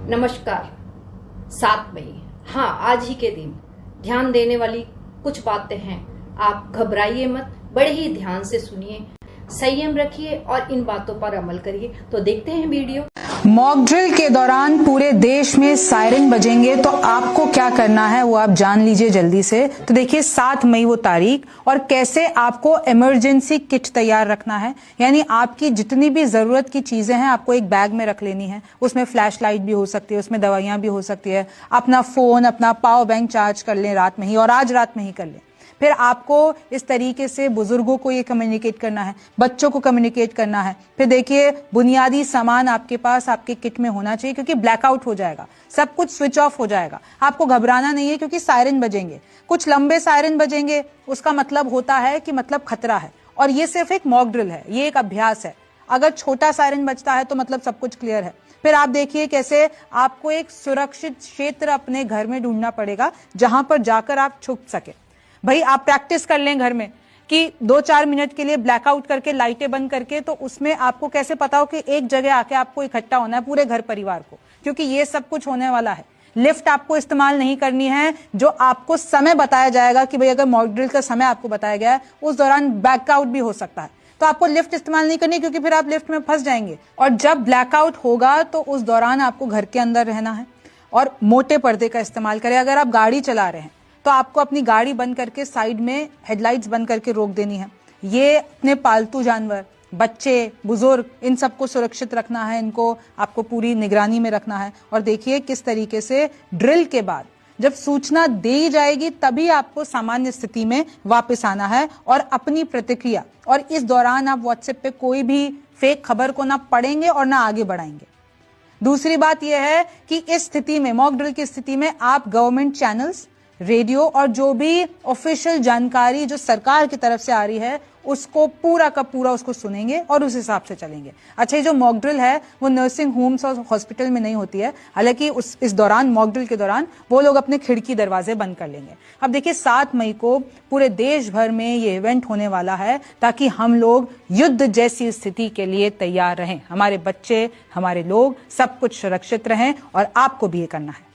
नमस्कार। 7 मई, हाँ आज ही के दिन ध्यान देने वाली कुछ बातें हैं। आप घबराइए मत, बड़े ही ध्यान से सुनिए, संयम रखिए और इन बातों पर अमल करिए। तो देखते हैं वीडियो। मॉक ड्रिल के दौरान पूरे देश में सायरन बजेंगे, तो आपको क्या करना है वो आप जान लीजिए जल्दी से। तो देखिए 7 मई वो तारीख, और कैसे आपको इमरजेंसी किट तैयार रखना है। यानी आपकी जितनी भी जरूरत की चीजें हैं आपको एक बैग में रख लेनी है। उसमें फ्लैश लाइट भी हो सकती है, उसमें दवाइयां भी हो सकती है। अपना फोन, अपना पावर बैंक चार्ज कर लें रात में ही, और आज रात में ही कर लें। फिर आपको इस तरीके से बुजुर्गों को ये कम्युनिकेट करना है, बच्चों को कम्युनिकेट करना है। फिर देखिए बुनियादी सामान आपके पास आपके किट में होना चाहिए, क्योंकि ब्लैकआउट हो जाएगा, सब कुछ स्विच ऑफ हो जाएगा। आपको घबराना नहीं है, क्योंकि सायरन बजेंगे, कुछ लंबे सायरन बजेंगे। उसका मतलब होता है कि मतलब खतरा है, और ये सिर्फ एक मॉक ड्रिल है, ये एक अभ्यास है। अगर छोटा सायरन बजता है तो मतलब सब कुछ क्लियर है। फिर आप देखिए कैसे आपको एक सुरक्षित क्षेत्र अपने घर में ढूंढना पड़ेगा, जहां पर जाकर आप छुप सके। भाई आप प्रैक्टिस कर लें घर में कि 2-4 मिनट के लिए ब्लैकआउट करके लाइटें बंद करके, तो उसमें आपको कैसे पता हो कि एक जगह आके आपको इकट्ठा होना है पूरे घर परिवार को, क्योंकि ये सब कुछ होने वाला है। लिफ्ट आपको इस्तेमाल नहीं करनी है। जो आपको समय बताया जाएगा कि भाई अगर मॉक ड्रिल का समय आपको बताया गया है, उस दौरान ब्लैकआउट भी हो सकता है, तो आपको लिफ्ट इस्तेमाल नहीं करनी, क्योंकि फिर आप लिफ्ट में फंस जाएंगे। और जब ब्लैकआउट होगा तो उस दौरान आपको घर के अंदर रहना है और मोटे पर्दे का इस्तेमाल करें। अगर आप गाड़ी चला रहे हैं तो आपको अपनी गाड़ी बंद करके साइड में हेडलाइट्स बंद करके रोक देनी है। ये अपने पालतू जानवर, बच्चे, बुजुर्ग, इन सबको सुरक्षित रखना है, इनको आपको पूरी निगरानी में रखना है। और देखिए किस तरीके से ड्रिल के बाद जब सूचना दी जाएगी तभी आपको सामान्य स्थिति में वापस आना है और अपनी प्रतिक्रिया। और इस दौरान आप व्हाट्सएप पे कोई भी फेक खबर को ना पढ़ेंगे और ना आगे बढ़ाएंगे। दूसरी बात यह है कि इस स्थिति में, मॉक ड्रिल की स्थिति में, आप गवर्नमेंट चैनल्स, रेडियो और जो भी ऑफिशियल जानकारी जो सरकार की तरफ से आ रही है उसको पूरा का पूरा उसको सुनेंगे और उस हिसाब से चलेंगे। अच्छा, ये जो मॉक ड्रिल है वो नर्सिंग होम्स और हॉस्पिटल में नहीं होती है। हालांकि इस दौरान, मॉक ड्रिल के दौरान, वो लोग अपने खिड़की दरवाजे बंद कर लेंगे। अब देखिए 7 मई को पूरे देश भर में ये इवेंट होने वाला है, ताकि हम लोग युद्ध जैसी स्थिति के लिए तैयार रहें। हमारे बच्चे, हमारे लोग, सब कुछ सुरक्षित रहें, और आपको भी ये करना है।